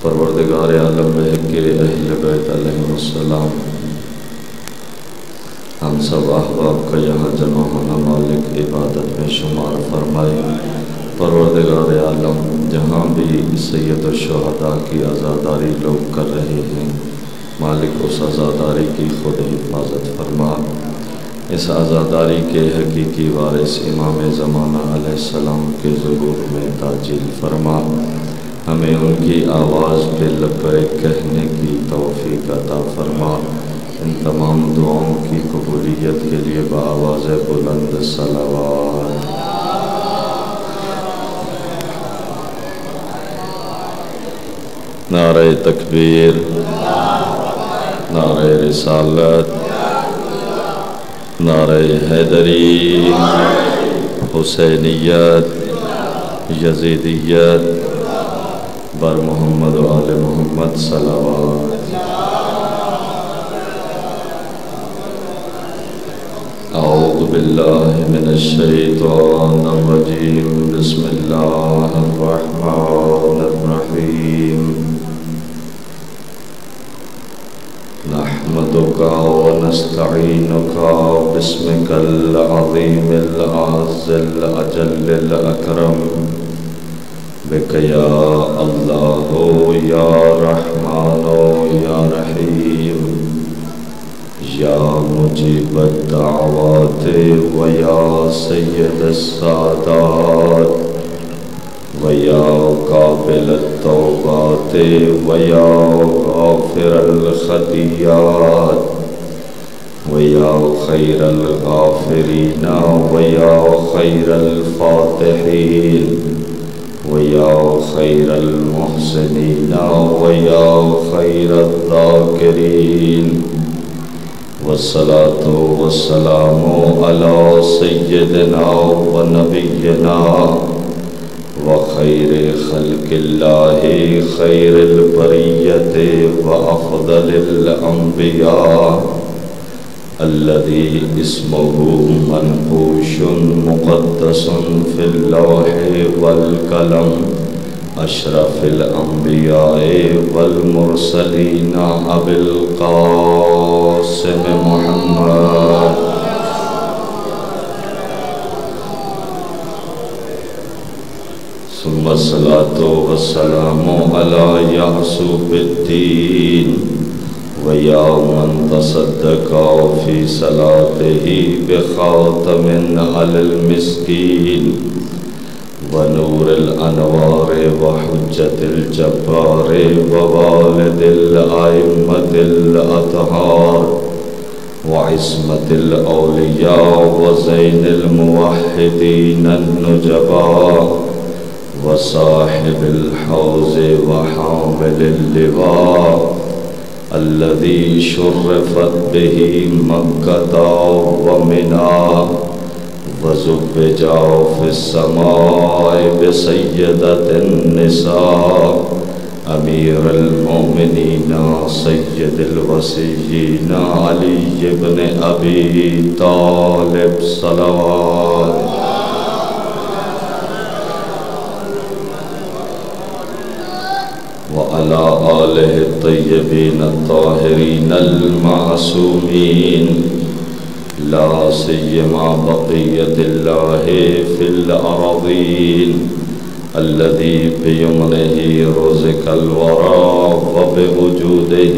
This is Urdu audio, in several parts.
پروردگار عالم کے اہل بیت علیہ السلام، ہم سب احباب کا یہاں جمع ہونا مالک عبادت میں شمار فرمائے۔ پروردگار عالم جہاں بھی سید الشہداء کی عزاداری لوگ کر رہے ہیں، مالک اس عزاداری کی خود حفاظت فرما۔ اس عزاداری کے حقیقی وارث امام زمانہ علیہ السلام کے ظہور میں تعجیل فرما۔ ہمیں ان کی آواز پہ لبیک کہنے کی توفیق عطا فرما۔ ان تمام دعاؤں کی قبولیت کے لیے بآواز بلند صلوات۔ نعرہ تکبیر، نعرہ رسالت، نعرہ حیدری، حسینیت، یزیدیت، بر محمد و آل محمد صلوات۔ اعوذ باللہ من الشیطان الرجیم، بسم اللہ الرحمن الرحیم۔ نحمدک ونستعینک باسمک العظیم الأعز الأجل الأکرم، بک یا اللہ یا رحمان یا رحیم، یا مجیب الدعوات و یا سید السادات و یا قابل التوبات و یا غافر الخطیات و یا خیر الغافرین و یا خیر الفاتحین و یا خیر المحسنین و یا خیر الذاکرین، والصلاة والسلام على سيدنا ونبينا وخير خلق الله خير البرية وأفضل الأنبياء الذي اسمه منقوش مقدس في اللوح والقلم، اشرف الانبیاء والمرسلین ابی القاسم محمد ثم الصلاة والسلام على یعصوب الدین و یا من تصدق فی صلاته بخاتم علی المسکین ونور الانوار وحجت الجبار ووالد الائمة الاطہار وعصمت الاولیاء وزین الموحدین النجباء وصاحب الحوض وحامل اللواء الذي شرفت به مکہ ومنى وزبجا في السماء بسيدة النساء امیر المؤمنین سید الوصیین علی بن ابی طالب صلوات۔ وعلى آلہ الطیبین الطاہرین المعصومین، لا سیما بقیت اللہ فی الارضین الذی بیمنہ رزق الورا وبوجودہ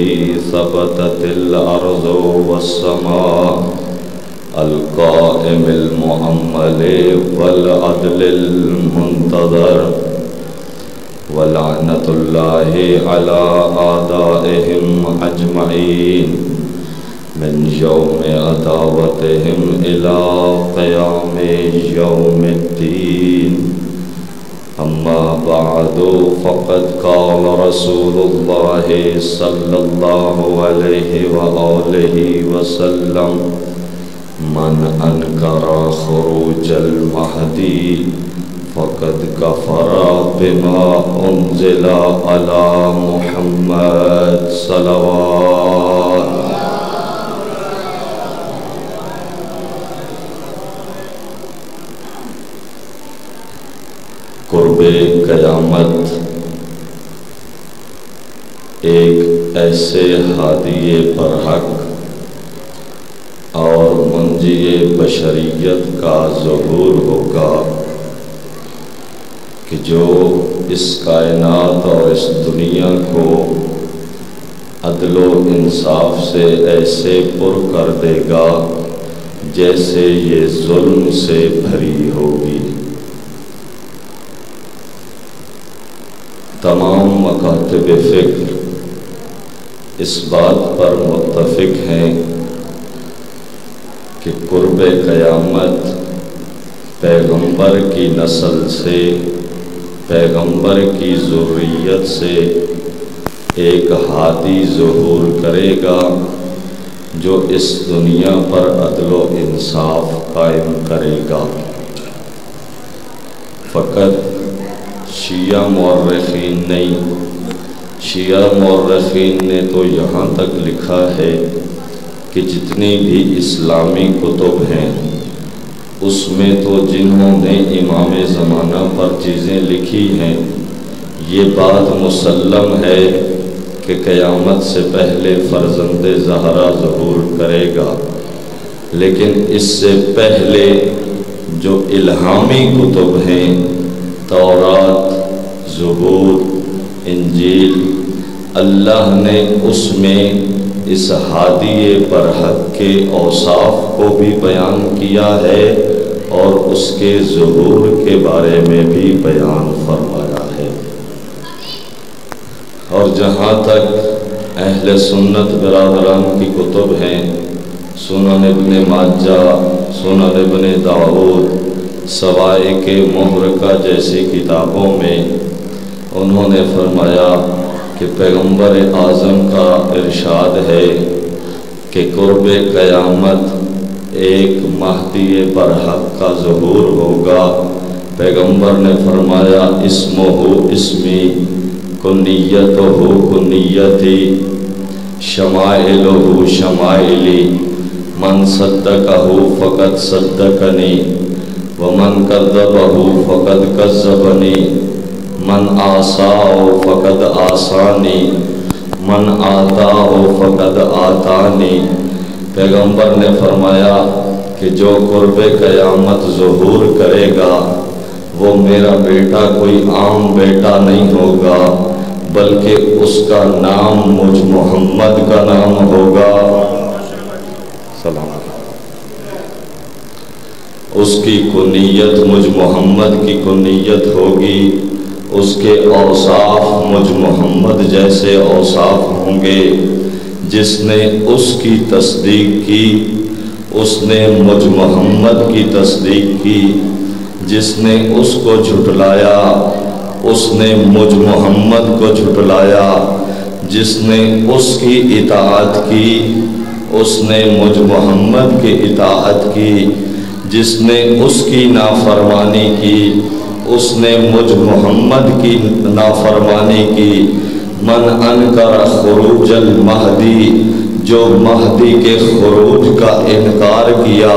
ثبتت الارض والسماء، القائم المعمل والعدل المنتظر، ولعنت اللہ علی اعدائہم اجمعین من یوم عداوتہم الى قیام یوم الدین۔ اما بعد فقد قال رسول اللہ صلی اللہ علیہ وآلہ وسلم من انکر خروج المہدی فقد کفر بما انزل علی محمد صلوات۔ قرب قیامت ایک ایسے ہادی برحق اور منجی بشریت کا ظہور ہوگا کہ جو اس کائنات اور اس دنیا کو عدل و انصاف سے ایسے پر کر دے گا جیسے یہ ظلم سے بھری ہوگی۔ تمام مکاتب فکر اس بات پر متفق ہیں کہ قرب قیامت پیغمبر کی نسل سے، پیغمبر کی ذریت سے ایک ہادی ظہور کرے گا جو اس دنیا پر عدل و انصاف قائم کرے گا۔ فقط شیعہ مورخین نہیں، شیعہ مورخین نے تو یہاں تک لکھا ہے کہ جتنی بھی اسلامی کتب ہیں اس میں تو جنہوں نے امام زمانہ پر چیزیں لکھی ہیں یہ بات مسلم ہے کہ قیامت سے پہلے فرزند زہرا ظہور کرے گا، لیکن اس سے پہلے جو الہامی کتب ہیں تورات، زبور، انجیل، اللہ نے اس میں اس ہادی برحق کے اوصاف کو بھی بیان کیا ہے اور اس کے ظہور کے بارے میں بھی بیان فرمایا ہے۔ اور جہاں تک اہل سنت برادران کی کتب ہیں، سنن ابن ماجہ، سنن ابن داؤد، سوائق محرقہ جیسی کتابوں میں انہوں نے فرمایا کہ پیغمبر اعظم کا ارشاد ہے کہ قرب قیامت ایک مہدی برحق کا ظہور ہوگا۔ پیغمبر نے فرمایا اسمہ اسمی کنیتہ کنیتی شمائلہ شمائلی من صدقہ فقد صدقنی ومن کذبہ فقد کذبنی من آساہ فقد آسانی من آتاہ فقد آتانی۔ پیغمبر نے فرمایا کہ جو قرب قیامت ظہور کرے گا وہ میرا بیٹا کوئی عام بیٹا نہیں ہوگا بلکہ اس کا نام مجھ محمد کا نام ہوگا۔ سلام۔ اس کی کنیت مجھ محمد کی کنیت ہوگی، اس کے اوصاف مجھ محمد جیسے اوصاف ہوں گے۔ جس نے اس کی تصدیق کی اس نے مجھ محمد کی تصدیق کی، جس نے اس کو جھٹلایا اس نے مجھ محمد کو جھٹلایا، جس نے اس کی اطاعت کی اس نے مجھ محمد کی اطاعت کی، جس نے اس کی نافرمانی کی اس نے مجھ محمد کی نافرمانی کی۔ من انکر خروج المہدی، جو مہدی کے خروج کا انکار کیا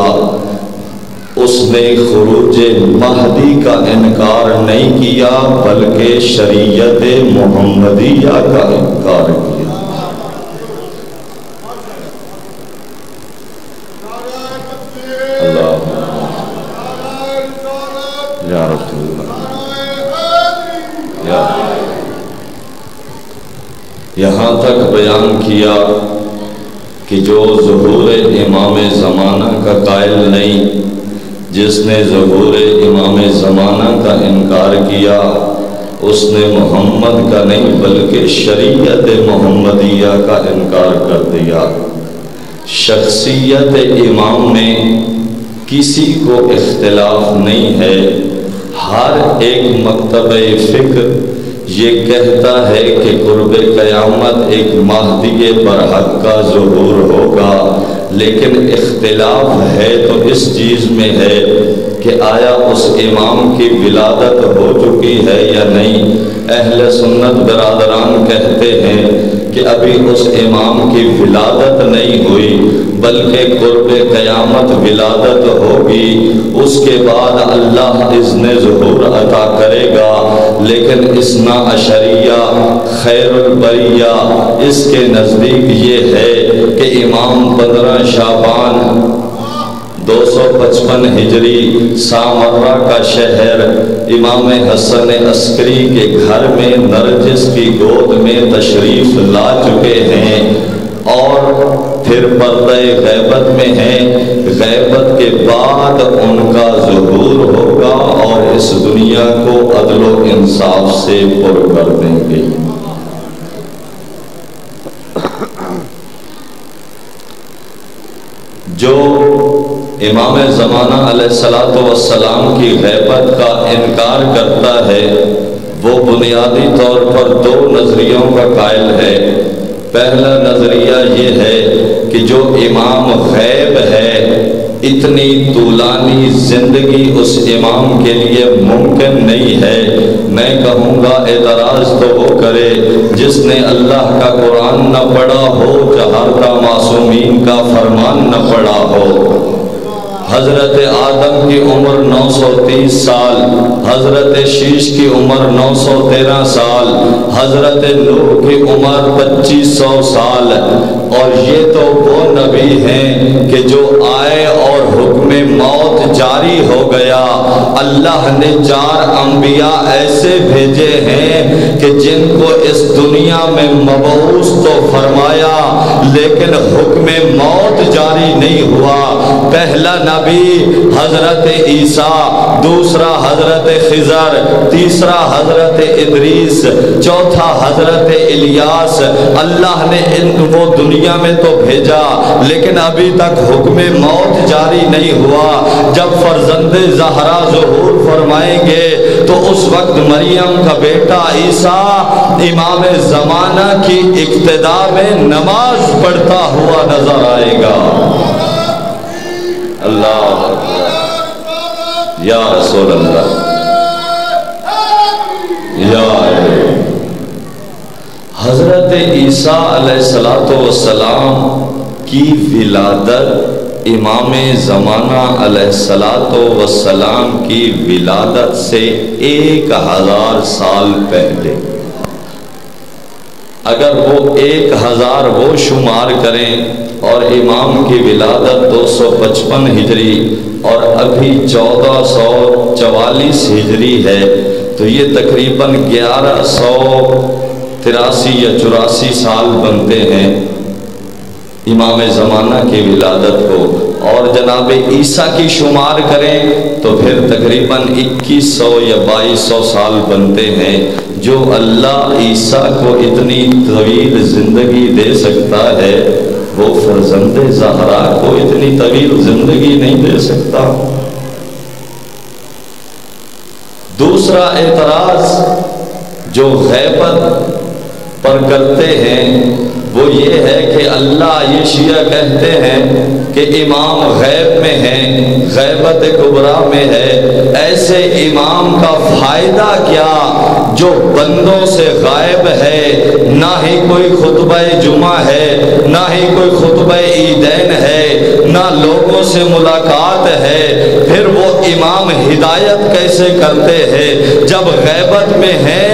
اس نے خروج مہدی کا انکار نہیں کیا بلکہ شریعت محمدیہ کا انکار کیا۔ اللہ یا رسول اللہ یا یہاں تک بیان کیا کہ جو ظہور امام زمانہ کا قائل نہیں، جس نے ظہور امام زمانہ کا انکار کیا اس نے محمد کا نہیں بلکہ شریعت محمدیہ کا انکار کر دیا۔ شخصیت امام میں کسی کو اختلاف نہیں ہے، ہر ایک مکتب فکر یہ کہتا ہے کہ قرب قیامت ایک مہدی برحق کا ظہور ہوگا، لیکن اختلاف ہے تو اس چیز میں ہے کہ آیا اس امام کی ولادت ہو چکی ہے یا نہیں۔ اہل سنت برادران کہتے ہیں کہ ابھی اس امام کی ولادت نہیں ہوئی بلکہ قرب قیامت ولادت ہوگی، اس کے بعد اللہ اذن ظہور عطا کرے گا، لیکن اثنا عشریہ خیر البریہ اس کے نزدیک یہ ہے کہ امام 15 شعبان 255 ہجری سامرہ کا شہر امام حسن عسکری کے گھر میں نرجس کی گود میں تشریف لا چکے ہیں اور پھر پردہ غیبت میں ہیں. غیبت کے بعد ان کا ظہور ہوگا اور اس دنیا کو عدل و انصاف سے پر کر دیں گے. جو امام زمانہ علیہ السلام کی غیبت کا انکار کرتا ہے وہ بنیادی طور پر 2 نظریوں کا قائل ہے. پہلا نظریہ یہ ہے کہ جو امام غیب ہے اتنی طولانی زندگی اس امام کے لیے ممکن نہیں ہے. میں کہوں گا اعتراض تو وہ کرے جس نے اللہ کا قرآن نہ پڑھا ہو، چہارتا معصومین کا فرمان نہ پڑھا ہو. حضرت آدم کی عمر 930 سال، حضرت شیش کی عمر 913 سال، حضرت نوح کی عمر 2500 سال، اور یہ تو وہ نبی ہیں کہ جو آئے اور حکم موت جاری ہو گیا. اللہ نے 4 انبیاء ایسے بھیجے ہیں کہ جن کو اس دنیا میں مبعوث تو فرمایا لیکن حکم موت جاری نہیں ہوا. پہلا نبی حضرت عیسیٰ، دوسرا حضرت خضر، تیسرا حضرت ادریس، چوتھا حضرت الیاس. اللہ نے ان کو دنیا میں تو بھیجا لیکن ابھی تک حکم موت جاری نہیں ہوا. جب فرزند زہرا ظہور فرمائیں گے تو اس وقت مریم کا بیٹا عیسیٰ امام زمانہ کی اقتداء میں نماز پڑھتا ہوا نظر آئے گا. اللہ یا رسول اللہ یا حضرت عیسیٰ علیہ السلام کی ولادت امام زمانہ علیہ السلام کی ولادت سے 1000 سال پہلے. اگر وہ 1000 وہ شمار کریں اور امام کی ولادت 255 ہجری اور ابھی 1444 ہجری ہے تو یہ تقریباً 1183 یا 84 سال بنتے ہیں امام زمانہ کی ولادت کو. اور جناب عیسیٰ کی شمار کریں تو پھر تقریباً 2100 یا 2200 سال بنتے ہیں. جو اللہ عیسیٰ کو اتنی طویل زندگی دے سکتا ہے وہ فرزند زہرا کو اتنی طویل زندگی نہیں دے سکتا. دوسرا اعتراض جو غیبت پر کرتے ہیں وہ یہ ہے کہ اللہ، یہ شیعہ کہتے ہیں کہ امام غیب میں ہے، غیبت کبریٰ میں ہے. ایسے امام کا فائدہ کیا جو بندوں سے غائب ہے؟ نہ ہی کوئی خطبہ جمعہ ہے، نہ ہی کوئی خطبہ عیدین ہے، نہ لوگوں سے ملاقات ہے. پھر وہ امام ہدایت کیسے کرتے ہیں؟ جب غیبت میں ہے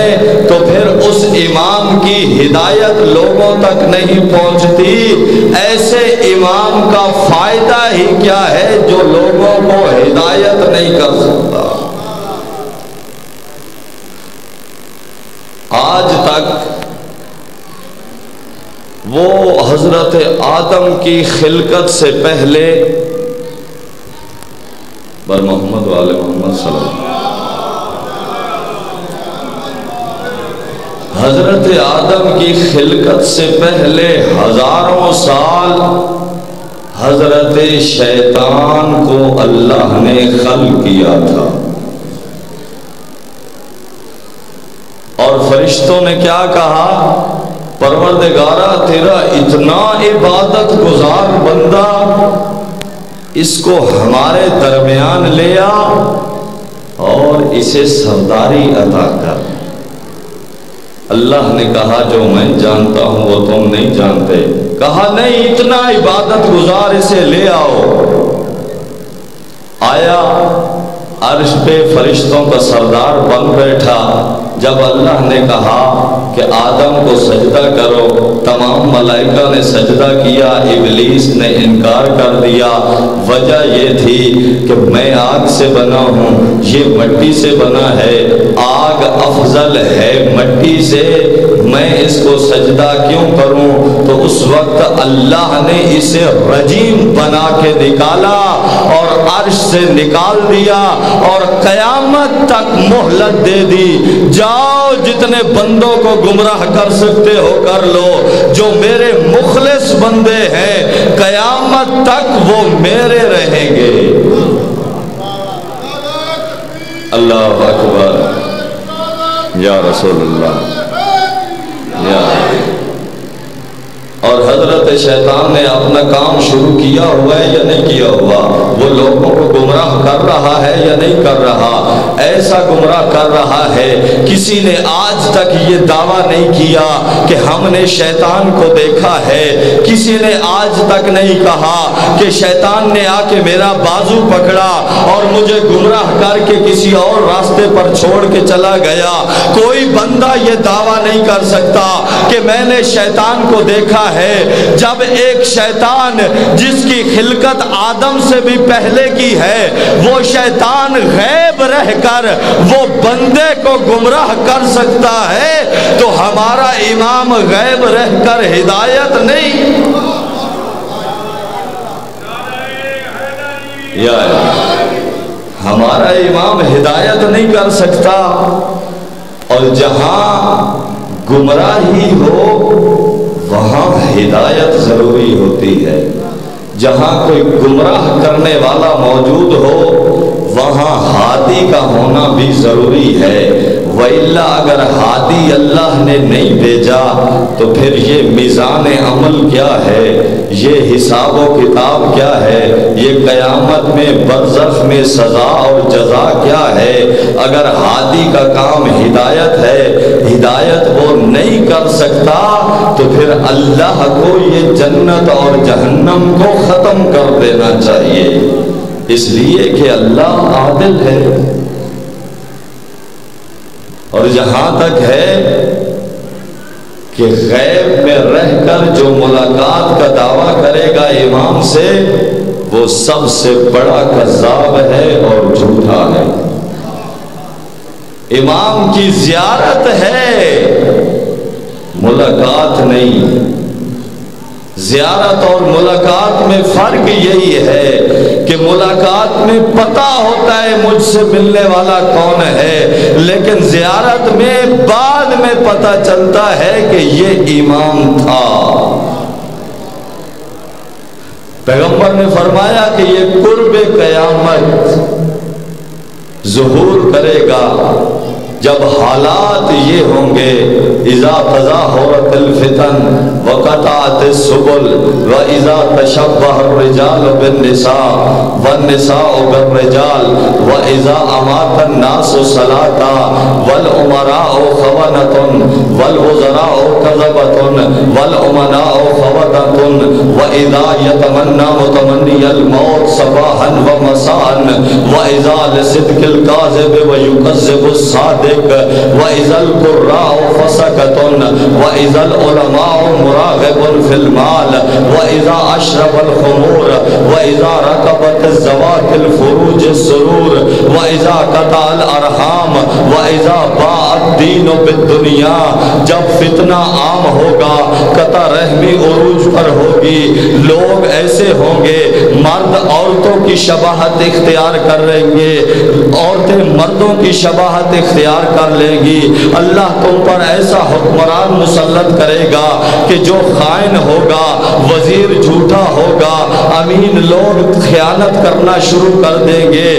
تو پھر اس امام کی ہدایت لوگوں تک نہیں پہنچتی. ایسے امام کا فائدہ ہی کیا ہے جو لوگوں کو ہدایت نہیں کر سکتا؟ آج تک وہ حضرت آدم کی خلقت سے پہلے بر محمد و آل محمد صلی اللہ علیہ وسلم، حضرت آدم کی خلقت سے پہلے ہزاروں سال حضرت شیطان کو اللہ نے خلق کیا تھا. اور فرشتوں نے کیا کہا؟ پروردگارا تیرا اتنا عبادت گزار بندہ، اس کو ہمارے درمیان لے آ اور اسے سرداری عطا کر. اللہ نے کہا جو میں جانتا ہوں وہ تم نہیں جانتے. کہا نہیں، اتنا عبادت گزار اسے لے آؤ. آیا عرش پہ فرشتوں کا سردار بن بیٹھا۔ جب اللہ نے کہا کہ آدم کو سجدہ کرو، تمام ملائکہ نے سجدہ کیا، ابلیس نے انکار کر دیا۔ وجہ یہ تھی کہ میں آگ سے بنا ہوں، یہ مٹی سے بنا ہے، آگ افضل ہے مٹی سے، میں اس کو سجدہ کیوں کروں؟ تو اس وقت اللہ نے اسے رجیم بنا کے نکالا اور عرش سے نکال دیا اور قیامت تک مہلت دے دی، جاؤ جتنے بندوں کو گمراہ کر سکتے ہو کر لو، جو میرے مخلص بندے ہیں قیامت تک وہ میرے رہیں گے۔ اللہ اکبر، یا رسول اللہ، یا اور حضرت شیطان نے اپنا کام شروع کیا ہوا ہے یا نہیں کیا ہوا؟ وہ لوگوں کو گمراہ کر رہا ہے یا نہیں کر رہا؟ ایسا گمراہ کر رہا ہے، کسی نے آج تک یہ دعویٰ نہیں کیا کہ ہم نے شیطان کو دیکھا ہے، کسی نے آج تک نہیں کہا کہ شیطان نے آ کے میرا بازو پکڑا اور مجھے گمراہ کر کے کسی اور راستے پر چھوڑ کے چلا گیا۔ کوئی بندہ یہ دعویٰ نہیں کر سکتا کہ میں نے شیطان کو دیکھا ہے۔ جب ایک شیطان جس کی خلقت آدم سے بھی پہلے کی ہے، وہ شیطان غیب رہ کر وہ بندے کو گمراہ کر سکتا ہے، تو ہمارا امام غیب رہ کر ہدایت نہیں، یا ہمارا امام ہدایت نہیں کر سکتا۔ اور جہاں گمراہی ہو وہاں ہدایت ضروری ہوتی ہے، جہاں کوئی گمراہ کرنے والا موجود ہو وہاں ہادی کا ہونا بھی ضروری ہے، وَإِلَّا اگر ہادی اللہ نے نہیں بھیجا تو پھر یہ میزان عمل کیا ہے، یہ حساب و کتاب کیا ہے، یہ قیامت میں برزخ میں سزا اور جزا کیا ہے؟ اگر ہادی کا کام ہدایت ہے، ہدایت وہ نہیں کر سکتا تو پھر اللہ کو یہ جنت اور جہنم کو ختم کر دینا چاہیے، اس لیے کہ اللہ عادل ہے۔ اور جہاں تک ہے کہ غیب میں رہ کر جو ملاقات کا دعویٰ کرے گا امام سے، وہ سب سے بڑا کذاب ہے اور جھوٹا ہے۔ امام کی زیارت ہے، ملاقات نہیں۔ زیارت اور ملاقات میں فرق یہی ہے کہ ملاقات میں پتہ ہوتا ہے مجھ سے ملنے والا کون ہے، لیکن زیارت میں بعد میں پتہ چلتا ہے کہ یہ امام تھا۔ پیغمبر نے فرمایا کہ یہ قرب قیامت ظہور کرے گا جب حالات یہ ہوں گے، اذا تظاہرت الفتن وقطعت السبل واذا تشبہ الرجال بالنساء والنساء بالرجال واذا امات الناس صلاة والامراء خونة والوزراء كذبة والامناء خونة واذا يتمنى متمني الموت صباحا ومساء واذا لصدق الكاذب ويكذب الصادق وَإِذَا الْقُرَّاءُ فَسَكَةٌ وَإِذَا الْعُلَمَاءُ مُرَاغِبٌ فِي الْمَالِ وَإِذَا أَشْرَبَ الْخُمُورَ وَإِذَا رَكَبَتِ الزَّوَاتِ الْفُرُوجِ السُّرُورِ وَإِذَا قَطَعَ الْأَرْحَامَ وَإِذَا بَاعَ الدِّينُ بِالدُّنْيَا، جب فتنہ عام ہوگا، قطع رحمی عروج پر ہوگی، لوگ ایسے ہوں گے مرد عورتوں کی شباہت اختیار کر لیں گے، عورتیں مردوں کی شباہت اختیار کر لے گی۔ اللہ تم پر ایسا حکمران مسلط کرے گا کہ جو خائن ہوگا، وزیر جھوٹا ہوگا، امین لوگ خیانت کرنا شروع کر دیں گے،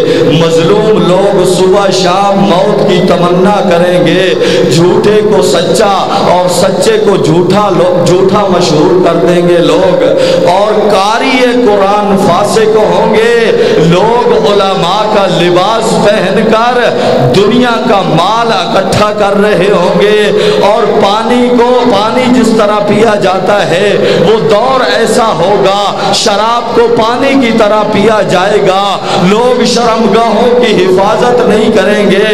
مظلوم لوگ صبح شام موت کی تمنا کریں گے، جھوٹے کو سچا اور سچے کو جھوٹا مشہور کر دیں گے لوگ، اور قاری قرآن فاسق ہوں گے لوگ، علماء کا لباس پہن کر دنیا کا مال اکٹھا کر رہے ہوں گے، اور پانی پانی جس طرح پیا جاتا ہے وہ دور ایسا ہوگا، شراب کو پانی کی طرح پیا جائے گا، لوگ شرمگاہوں کی حفاظت نہیں کریں گے،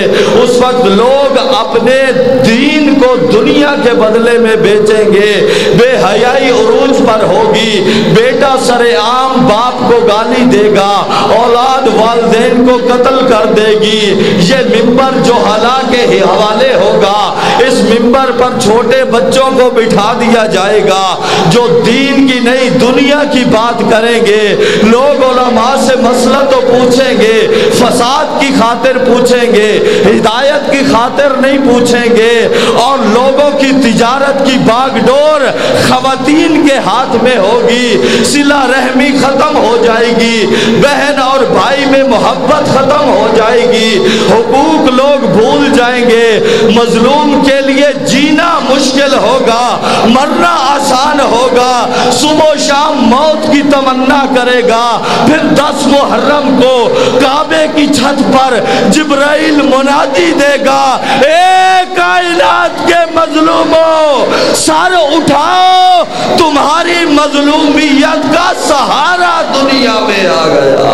اس وقت لوگ اپنے دین کو دنیا کے بدلے میں بیچیں گے، بے حیائی عروج پر ہوگی، بیٹا سر عام باپ کو گالی دے گا، اولاد والدین کو قتل کر دے گی، یہ ممبر جو حلا کے حوالے ہوگا، اس ممبر پر چھوٹے بچوں کو بٹھا دیا جائے گا جو دین کی نہیں دنیا کی بات کریں گے، لوگ علماء سے مسئلہ تو پوچھیں گے، فساد کی خاطر پوچھیں گے، ہدایت کی خاطر نہیں پوچھیں گے، اور لوگوں کی تجارت کی باغ ڈور خواتین کے ہاتھ میں ہوگی، صلہ رحمی ختم ہو جائے گی، بہن اور بھائی میں محبت ختم ہو جائے گی، حقوق لوگ بھول جائیں گے، مظلوم کے لیے جینا مشکل ہوگا، مرنا آسان ہوگا، صبح و شام موت کی تمنا کرے گا، پھر 10 محرم کو کعبے کی چھت پر جبرائیل منادی دے گا، اے کائنات کے مظلوموں سر اٹھاؤ، تمہاری مظلومیت کا سہارا دنیا میں آ گیا۔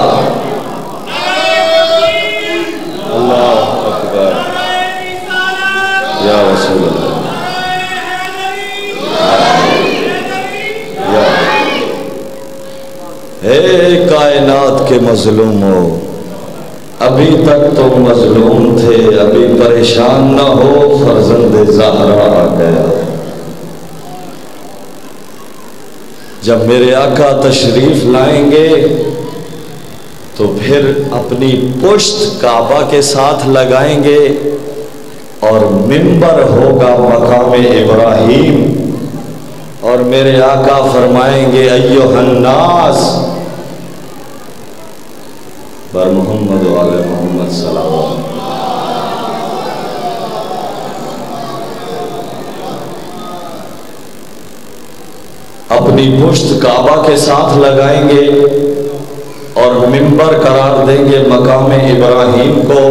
اللہ اکبر یا رسول اللہ، اے کائنات کے مظلوموں، ابھی تک تم مظلوم تھے، ابھی پریشان نہ ہو، فرزند زہرا آ گیا۔ جب میرے آقا تشریف لائیں گے تو پھر اپنی پشت کعبہ کے ساتھ لگائیں گے اور منبر ہوگا مقام ابراہیم، اور میرے آقا فرمائیں گے ایھا الناس بر محمد و آل محمد صلی اللہ علیہ وسلم۔ اپنی پشت کعبہ کے ساتھ لگائیں گے اور منبر قرار دیں گے مقام ابراہیم کو،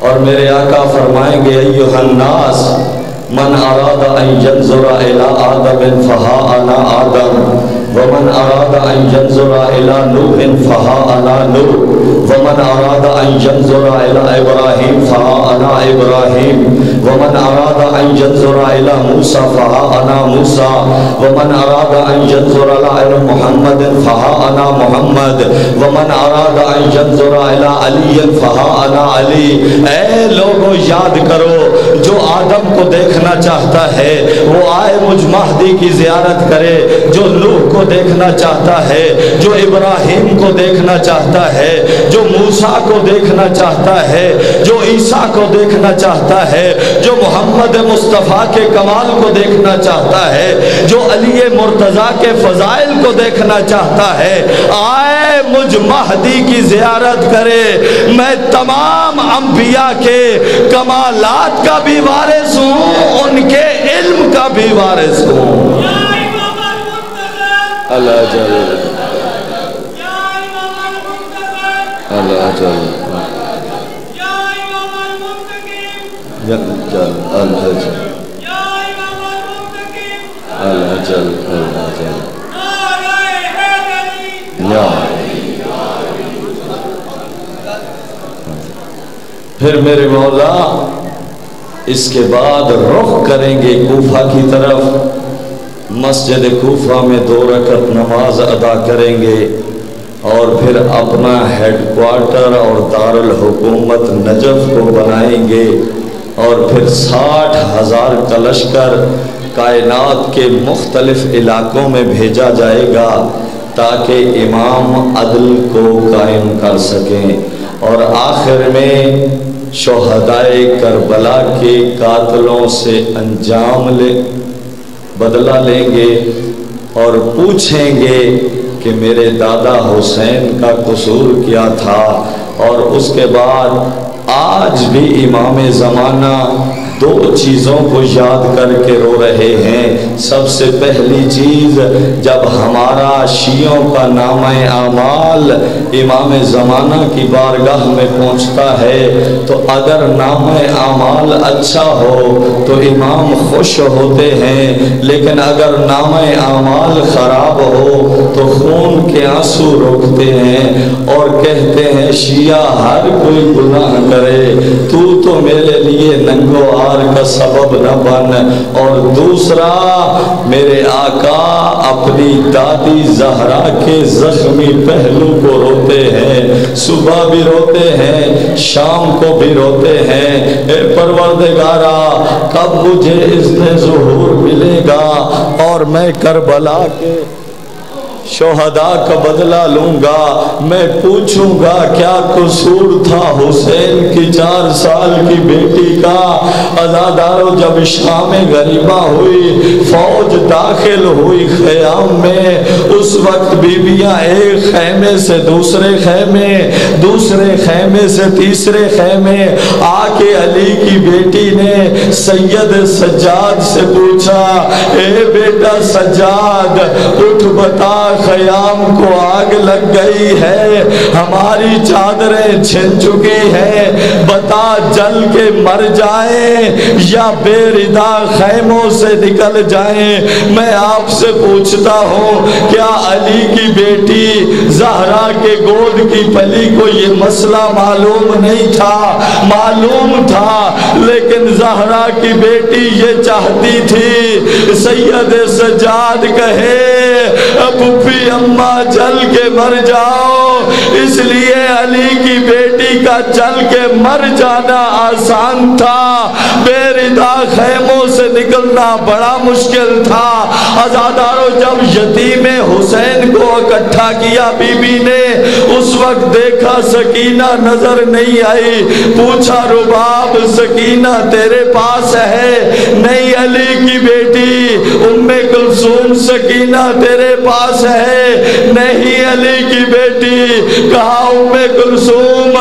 اور میرے آقا فرمائیں گے ایھا الناس من اراد ان ينظر الى آدم فها انا آدم، ومن اراد ان ينظر الى نوح فها انا نوح، ومن اراد ان ينظر الى ابراہیم فها انا ابراہیم، ومن اراد ان ينظر الى موسیٰ فها انا موسیٰ، ومن اراد ان ينظر الى محمد فها انا محمد، ومن اراد ان ينظر الى علی فها انا علی۔ اے لوگوں یاد کرو، جو آدم کو دیکھنا چاہتا ہے وہ آئے مجھ مہدی کی زیارت کرے، جو نوح کو دیکھنا چاہتا ہے، جو ابراہیم کو دیکھنا چاہتا ہے، جو موسیٰ کو دیکھنا چاہتا ہے، جو عیسیٰ کو دیکھنا چاہتا ہے، جو محمد مصطفیٰ کے کمال کو دیکھنا چاہتا ہے، جو علی مرتضیٰ کے فضائل کو دیکھنا چاہتا ہے، آئے مجھ مہدی کی زیارت کرے، میں تمام انبیاء کے کمالات کا بھی وارث ہوں، ان کے علم کا بھی وارث ہوں۔ اللہ جل اللہ جل اللہ جل اللہ جل اللہ جل اللہ جل یا پھر میرے مولا اس کے بعد رخ کریں گے کوفہ کی طرف، مسجد کوفہ میں 2 رکعت نماز ادا کریں گے، اور پھر اپنا ہیڈ کوارٹر اور دارالحکومت نجف کو بنائیں گے، اور پھر 60,000 کا لشکر کائنات کے مختلف علاقوں میں بھیجا جائے گا تاکہ امام عدل کو قائم کر سکیں، اور آخر میں شہدائے کربلا کے قاتلوں سے انجام بدلہ لیں گے اور پوچھیں گے کہ میرے دادا حسین کا قصور کیا تھا، اور اس کے بعد آج بھی امام زمانہ 2 چیزوں کو یاد کر کے رو رہے ہیں۔ سب سب سے پہلی چیز جب ہمارا شیعوں کا نامہ اعمال امام زمانہ کی بارگاہ میں پہنچتا ہے تو اگر نامہ اعمال اچھا ہو تو امام خوش ہوتے ہیں، لیکن اگر نامہ اعمال خراب ہو تو خون کے آنسو روکتے ہیں اور کہتے ہیں شیعہ ہر کوئی گناہ کرے تو میرے لیے ننگو آر کا سبب نہ بن۔ اور دوسرا، میرے آقا اپنی دادی زہرا کے زخمی پہلو کو روتے ہیں، صبح بھی روتے ہیں شام کو بھی روتے ہیں، اے پروردگارا کب مجھے اذن ظہور ملے گا اور میں کربلا کے شہداء کا بدلہ لوں گا، میں پوچھوں گا کیا قصور تھا حسین کی 4 سال کی بیٹی کا۔ عزادارو جب شام غریبہ ہوئی، فوج داخل ہوئی خیام میں، اس وقت بیویاں ایک خیمے سے دوسرے خیمے، دوسرے خیمے سے تیسرے خیمے آ کے علی کی بیٹی نے سید سجاد سے پوچھا، اے بیٹا سجاد اٹھ بتا خیام کو آگ لگ گئی ہے، ہماری چادریں چھن چکی ہیں، بتا جل کے مر جائیں یا بے ردا خیموں سے نکل جائیں۔ میں آپ سے پوچھتا ہوں کیا علی کی بیٹی زہرا کے گود کی پلی کو یہ مسئلہ معلوم نہیں تھا؟ معلوم تھا، لیکن زہرا کی بیٹی یہ چاہتی تھی سید سجاد کہے پھوپھی اماں جل کے مر جاؤ، اس لیے علی کی بیٹی کا جل کے مر جانا آسان تھا، بے ردا خیموں سے نکلنا بڑا مشکل تھا۔ عزادارو جب یتیم حسین کو اکٹھا کیا بی بی نے، اس وقت دیکھا سکینہ نظر نہیں آئی، پوچھا رباب سکینہ تیرے پاس ہے؟ نہیں علی کی بیٹی ام کلثوم سکینہ تیرے پاس ہے؟ نہیں علی کی بیٹی۔ کہا ام کلثوم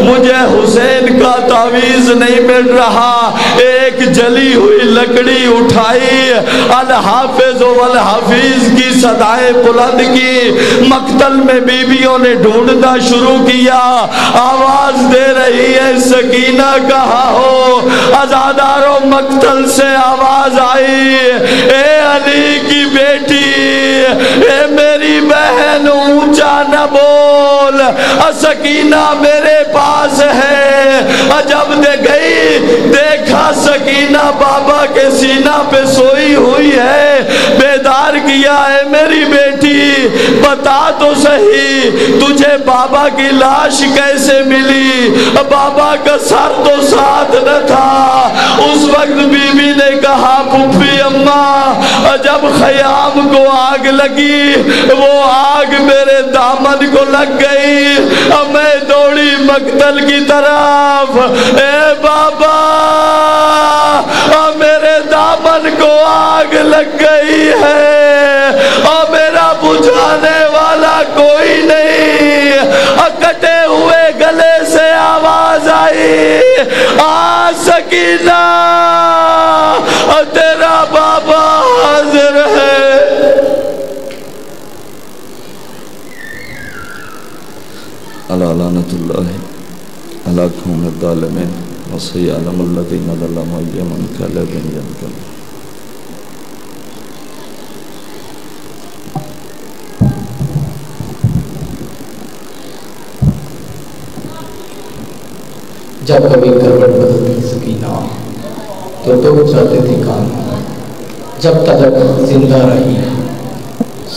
مجھے حسین کا تعویذ نہیں مل رہا، ایک جلی ہوئی لکڑی اٹھائی، الحافظ والحفیظ کی صدائیں بلند کی، مقتل میں بیویوں نے ڈھونڈنا شروع کیا، آواز دے رہی ہے سکینہ کہاں ہو؟ عزادارو مقتل سے آواز آئی، اے علی کی بیٹی، اے میری بہن اونچا نہ بول، سکینہ میرے پاس ہے۔ جب دے گئی دیکھا سکینہ بابا کے سینہ پہ سوئی ہوئی ہے، بیدار کیا، اے میری بیٹی بتا تو صحیح تجھے بابا کی لاش کیسے ملی؟ بابا کا سر تو ساتھ نہ تھا۔ اس وقت بی بی نے کہا پھوپھی اماں جب خیام کو آگ لگی وہ آگ میرے دامن کو لگ گئی، میں دوڑی مقتل کی طرف، اے بابا میرے دامن کو آگ لگ گئی ہے اور میرا بجھانے والا کوئی نہیں۔ کٹے ہوئے گلے سے آواز آئی، آ سکینہ تیرا بابا حاضر ہے۔ علی لعنت اللہ علی قوم الظالمین وسیعلم الذین ظلموا ای منقلب ینقلب۔ جب کبھی کروٹ بدلتی سکینہ تو ٹوٹ جاتے تھے کان، جب تلک زندہ رہی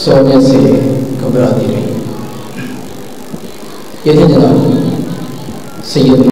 سونے سے گھبراتی رہی۔ یہ تھے جناب سید